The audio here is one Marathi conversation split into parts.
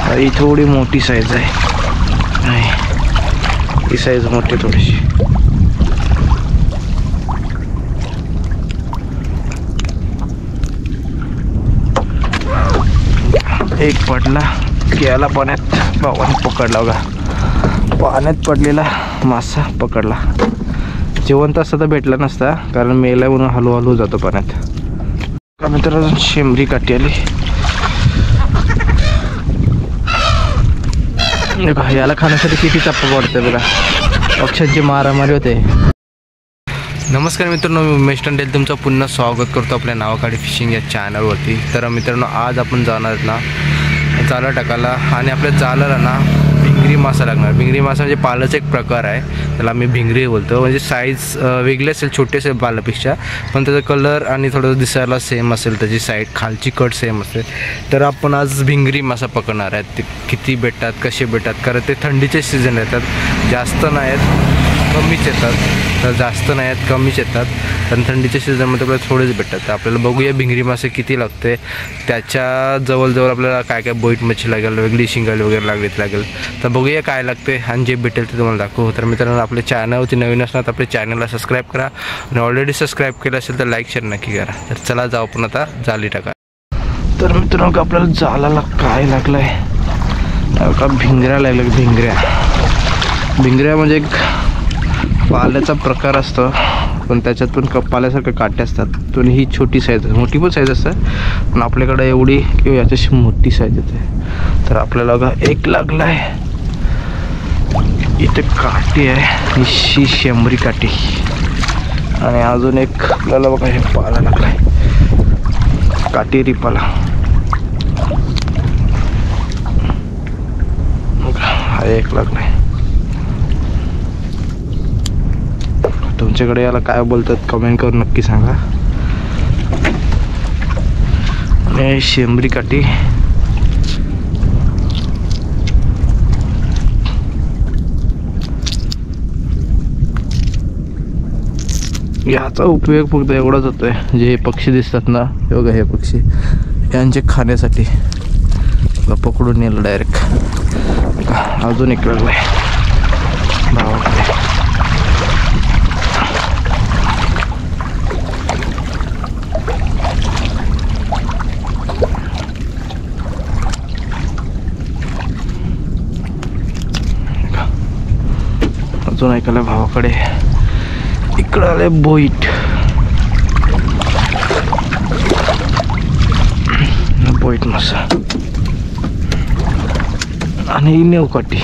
ही थोडी मोठी साईज आहे, ही साईज मोठी थोडीशी. एक पडला गेला पाण्यात, भावाने पकडला बघा. पाण्यात पडलेला मासा पकडला. जिवंत असता तर भेटला नसता, कारण मेला म्हणून हळूहळू जातो पाण्यात. मित्रांनो शेंबरी काठी आली. बघा याला खाण्यासाठी किती चप्पा पडते बघा. पक्ष्यांची मारामारी होते. नमस्कार मित्रांनो, मी उमेश टंडेल तुमचं पुन्हा स्वागत करतो आपल्या नावाकाडी फिशिंग या चॅनलवरती. तर मित्रांनो आज आपण जाणार ना जाळं टाकायला, आणि आपल्या जाळाला ना भिंगरी मासा लागणार. भिंगरी मासा म्हणजे पालाचा एक प्रकार आहे, त्याला आम्ही भिंगरी बोलतो. म्हणजे साईज वेगळी असेल, छोटे असेल पालापेक्षा, पण त्याचा कलर आणि थोडं दिसायला सेम असेल, त्याची साईड खालची कट सेम असेल. तर आपण आज भिंगरी मासा पकडणार आहेत. ते किती भेटतात, कसे भेटतात, कारण ते थंडीचे सीझन येतात, जास्त नाही आहेत, कमीच येतात. तर जास्त नाही आहेत, कमीच येतात. पण थंडीच्या सीझनमध्ये आपल्याला थोडेच भेटतात. तर आपल्याला बघूया भिंगरी मासे किती लागते. त्याच्या जवळजवळ आपल्याला काय काय बोईट मच्छी लागेल, वेगळी शिंगाली वगैरे लागेल. तर बघूया काय लागते आणि जे भेटेल ते तुम्हाला दाखवू. तर मित्रांनो आपल्या चॅनलवरती नवीन असणार तर आपल्या चॅनलला सबस्क्राईब करा, आणि ऑलरेडी सबस्क्राईब केलं असेल तर लाईक शेअर नक्की करा. तर चला जाऊ आपण आता जाळी टाका. तर मित्रांनो आपल्याला जाळाला काय लागलं आहे का, भिंगऱ्या लागल्या. भिंगऱ्या म्हणजे एक पाल्याचा प्रकार असतो, पण त्याच्यात पण पाल्यासारखं काटे असतात. पण ही छोटी साईज आहे, मोठी पण साईज असते, पण आपल्याकडे एवढी किंवा याच्याशी मोठी साईज येते. तर आपल्याला बघा एक लागला आहे. इथे काठी आहे, ही शेंबरी काठी, आणि अजून एक आपल्याला बघा हे पाला लागला आहे, काटेरी पाला. हा एक लागला आहे. तुमच्याकडे याला काय बोलतात कमेंट करून नक्की सांगा. आणि शेंबरी काठी याचा उपयोग फक्त एवढाच होतोय, जे हे पक्षी दिसतात ना, हे बघा हे पक्षी, यांचे खाण्यासाठी पकडून नेलं डायरेक्ट. अजून एक लागलाय भावाकडे. अजून ऐकायला भावाकडे. इकडं आले बोईट, बोईट मासा, आणि नेवकाठी.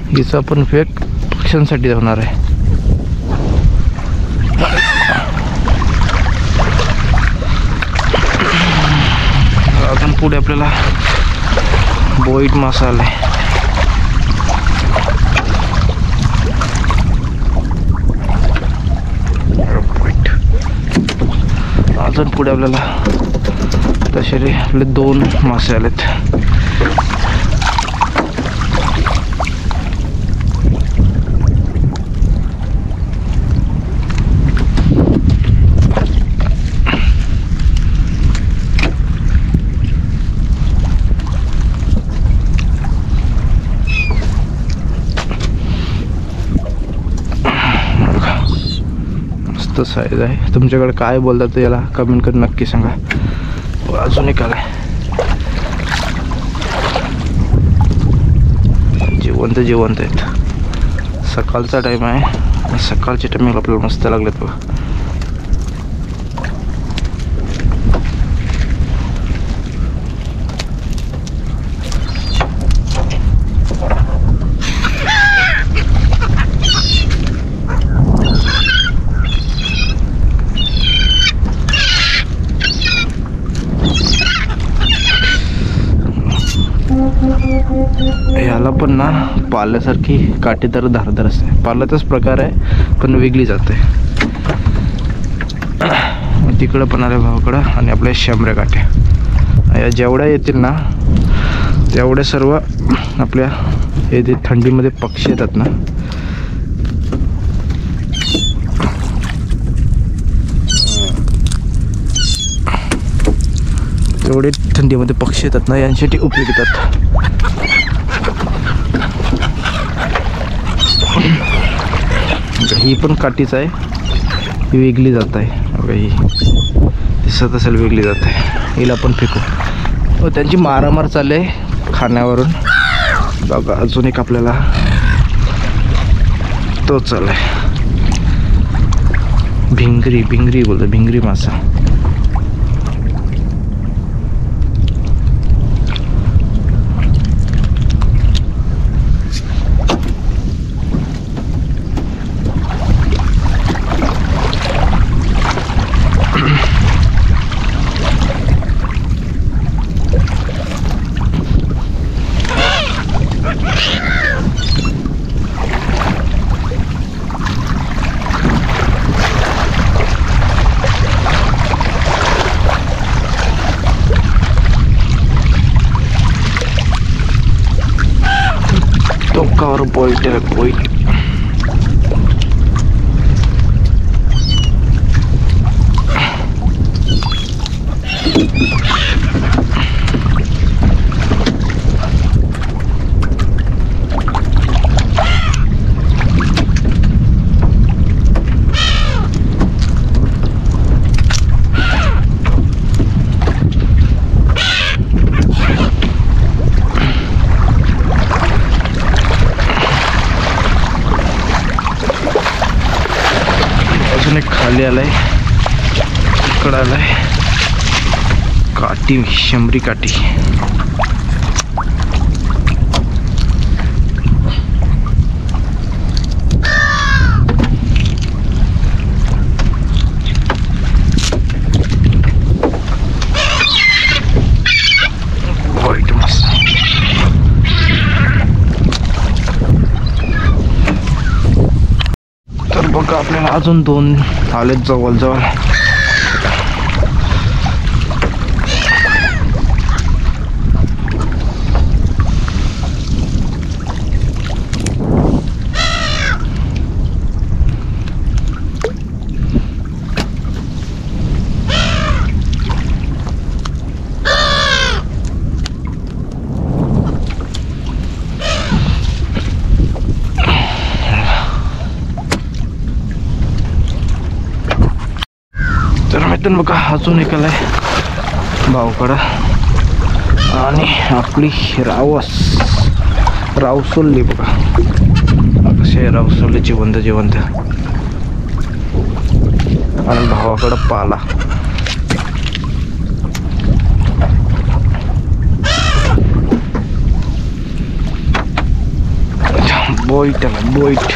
हिचा पण उपयोग पक्ष्यांसाठी होणार आहे. अजून पुढे आपल्याला बोईट मासा आलाय. अजून पुढे आपल्याला तसे आपले 2 मासे आलेत. मस्त साईज आहे. तुमच्याकडे काय बोलतात याला कमेंट करून नक्की सांगा. अजून एक आलाय, जिवंत आहेत. सकाळचा टाइम आहे, सकाळच्या टाइमला आपल्याला मस्त लागलेत बघा. याला पण ना पाल्यासारखी काटेदार धारदार असते. पाल्याचाच प्रकार आहे, पण वेगळी जाते. तिकडं पण आल्या भावाकडं, आणि आपल्या शेंबऱ्या काट्या या जेवढ्या येतील ना तेवढ्या सर्व आपल्या हे जे थंडीमध्ये पक्षी येतात ना, एवढे थंडीमध्ये पक्षी येतात ना, यांसाठी उपयोग येतात. ही पण काठीच आहे, ही वेगळी जात आहे. ही दिसत असेल वेगळी जात आहे, हिला पण फेकू. त्यांची मारामार चालू आहे खाण्यावरून. बघा अजून एक आपल्याला तो चालू आहे. भिंगरी बोलतो, भिंगरी मासा. टोकावर बोईट आहे, बोईट. खाली आलाय, इकडं आलाय. काठी, शंभरी काठी. बघा आपल्याला अजून 2 आलेत जवळ. बघा अजून एक आलाय भावकडा. आणि आपली रावसोल्ली बघा कसे रावसोल्ली जिवंत. आणि भावाकडं पाला. बोईट आला, बोईट.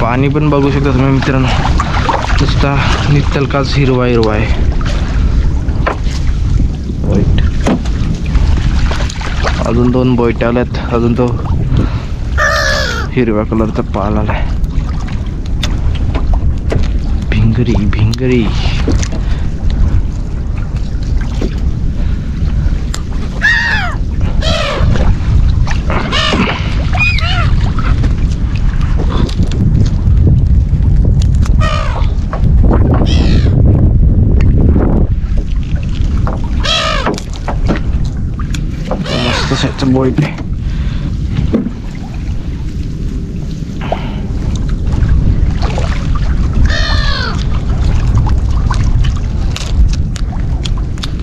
पाणी पण बघू शकता तुम्ही मित्रांनो, नुसता नितलकाच हिरवा आहे. बोईट. अजून 2 बोईट आल्यात. अजून तो हिरव्या कलरचा पाल आलाय. भिंगरी. बोईट आहे.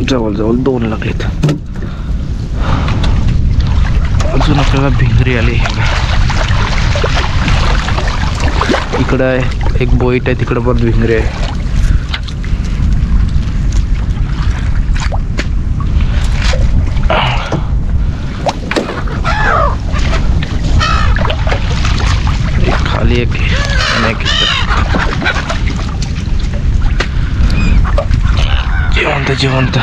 जवळ 2 लागलेत. अजून आपल्याला भिंगरी आली. इकडं आहे एक बोईट आहे, तिकडं पण भिंगरी आहे. खाली एक जिवंत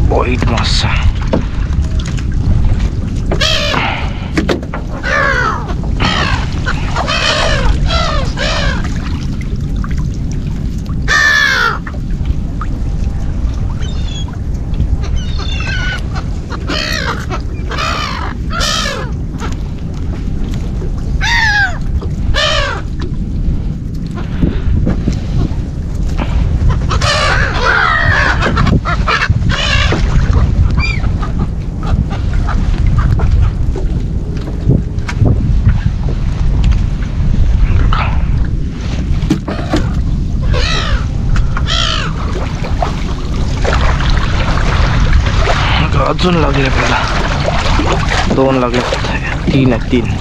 बोईट मासा. अजून लागले आपल्याला, 2 लागले, 3 आहेत, 3.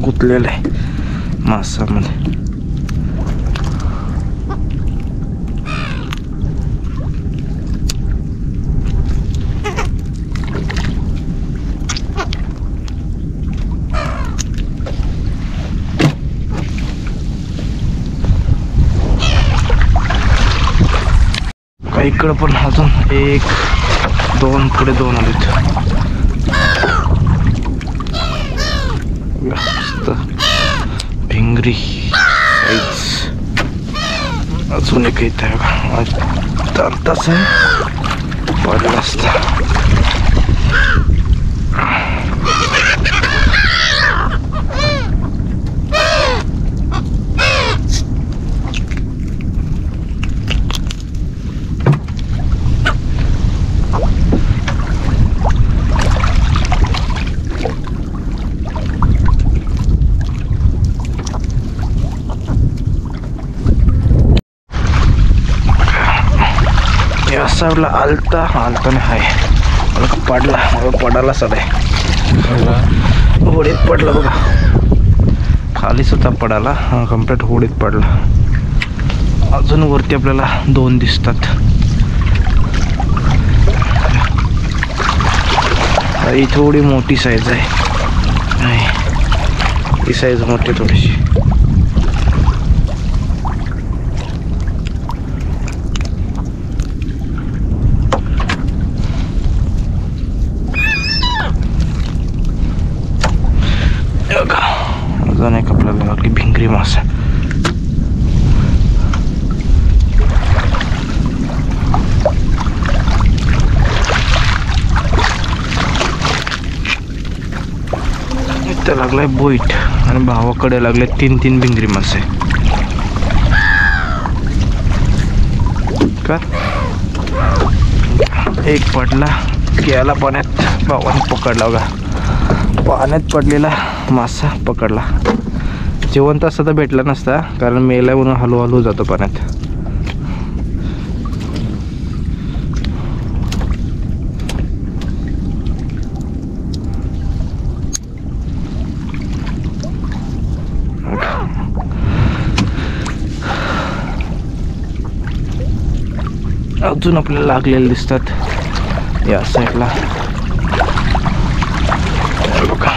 गुतलेलं आहे मासामध्ये. इकडं पण अजून 1 2 पुढे 2 आलेत. भिंगरी अजून एक येत आहे, तास आहे पडला असता. साईडला आलताने हाय मला पडायला सध्या होडीत पडला बघा, खाली सुद्धा पडाला, कम्प्लीट होडीत पडला. अजून वरती आपल्याला 2 दिसतात. ही थोडी मोठी साईज आहे, ही साईज मोठी थोडीशी. अजून एक आपल्याला लागली भिंगरी मासा. इथं लागलाय बोईट आणि भावाकडे लागले 3 भिंगरी मासे. का एक पडला गेला पाण्यात, भावाने पकडला बघा. पाण्यात पडलेला मासा पकडला. जिवंत असता तर भेटला नसता, कारण मेला म्हणून हळूहळू जातो पाण्यात. अजून आपल्याला लागलेले दिसतात या साईडला बघा.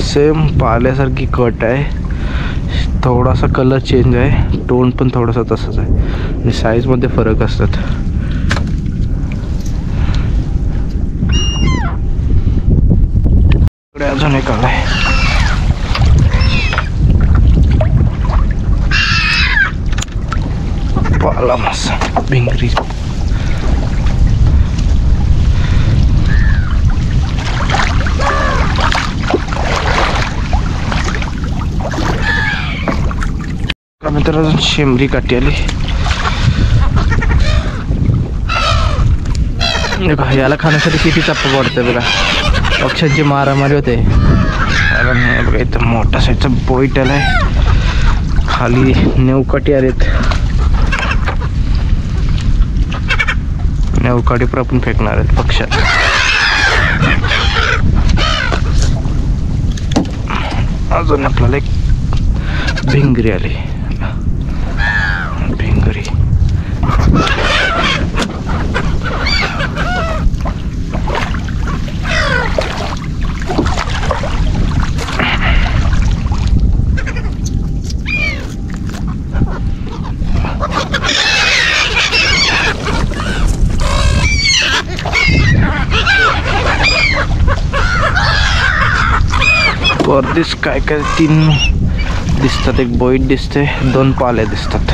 सेम पाल्यासारखी कट आहे, थोडासा कलर चेंज आहे, टोन पण थोडासा तसाच आहे आणि साईज मध्ये फरक असतात. इकडे अजून एक आलाय. पाला मासा भिंगरी. मित्र अजून शेंबरी काठी आली. याला खाण्यासाठी किती चप्पा पडते बघा. पक्ष्यांची मारामारी होते. कारण बघा इथं मोठा साईजचा बोईट आलाय, खाली नेवकाठी आलेत. नेवकाठी पण आपण फेकणार आहेत पक्ष्यात. अजून आपल्याला एक भिंगरी आली. भिंगरी वरतीच काय काय 3 दिसतात, एक बोईट दिसते, 2 पाले दिसतात.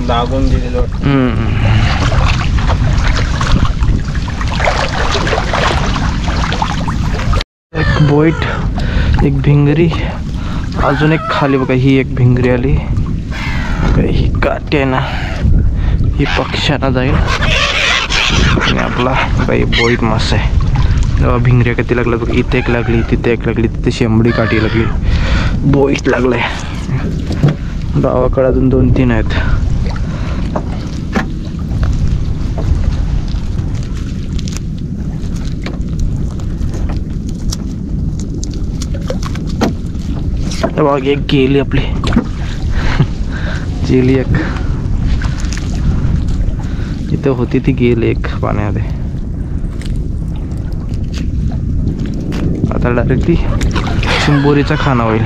लागून दिलेलं एक बोईट, एक भिंगरी, अजून एक खाली बघा. ही एक भिंगरी आली, ही काठी आहे ना, ही पक्ष्याना जाईल. आणि आपला बाई बोईट मासा आहे. जेव्हा भिंगऱ्या कधी लागल्या बघा, इथे एक लागली, तिथे एक लागली, तिथे शेंबडी काठी लागली, बोईट लागलाय. गावाकडे अजून 2-3 आहेत. बघ एक गेली आपली, गेली एक, इथं होती ती गेली एक पाण्यामध्ये. आता डायरेक्टली चिंबोरीचा खाना होईल,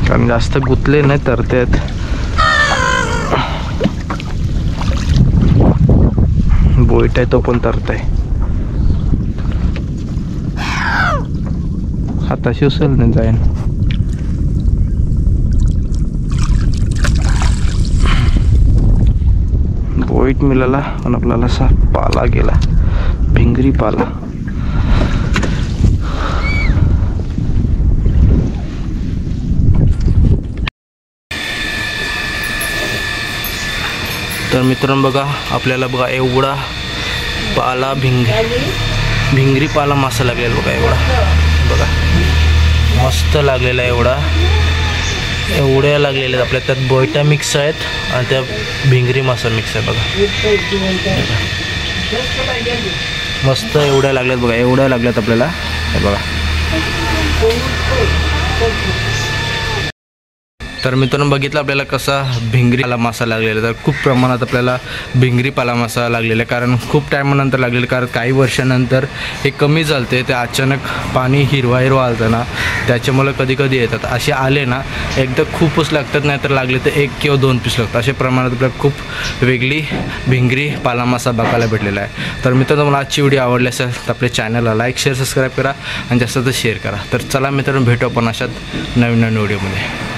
कारण जास्त गुतले नाही तर त्यात. बोईट आहे तो पण तरताय, हाताशी उचल नाही जाईन. बोईट मिळाला आणि आपल्याला असा पाला गेला, भिंगरी पाला. तर मित्रांनो बघा, आपल्याला बघा एवढा पाला भिंगरी पाला मासा लागलेला बघा. एवढा बघा मस्त लागलेला आहे. एवढ्या लागलेल्या आपल्या त्यात बोईटा मिक्स आहेत आणि त्या भिंगरी मासा मिक्स आहे बघा. मस्त एवढ्या लागल्यात बघा, एवढ्या लागल्यात आपल्याला हे बघा. तर मित्रांनो बघितलं आपल्याला कसा भिंगरी पाला मासा लागलेला. तर खूप प्रमाणात आपल्याला भिंगरी पाला मासा लागलेला आहे, कारण खूप टायमानंतर लागलेलं. कारण काही वर्षानंतर हे कमी झालते, ते अचानक पाणी हिरवा आलं ना, त्याच्यामुळे कधी कधी येतात. असे आले ना एकदा खूपच लागतात, नाही तर लागले तर 1 किंवा 2 पीस लागतात. अशा प्रमाणात आपल्याला खूप वेगळी भिंगरी पाला मासा बघायला भेटलेला आहे. तर मित्रांनो मला आजची व्हिडिओ आवडली असेल तर आपल्या चॅनलला लाईक शेअर सबस्क्राईब करा आणि जास्त शेअर करा. तर चला मित्रांनो भेटू आपण अशात नवीन व्हिडिओमध्ये.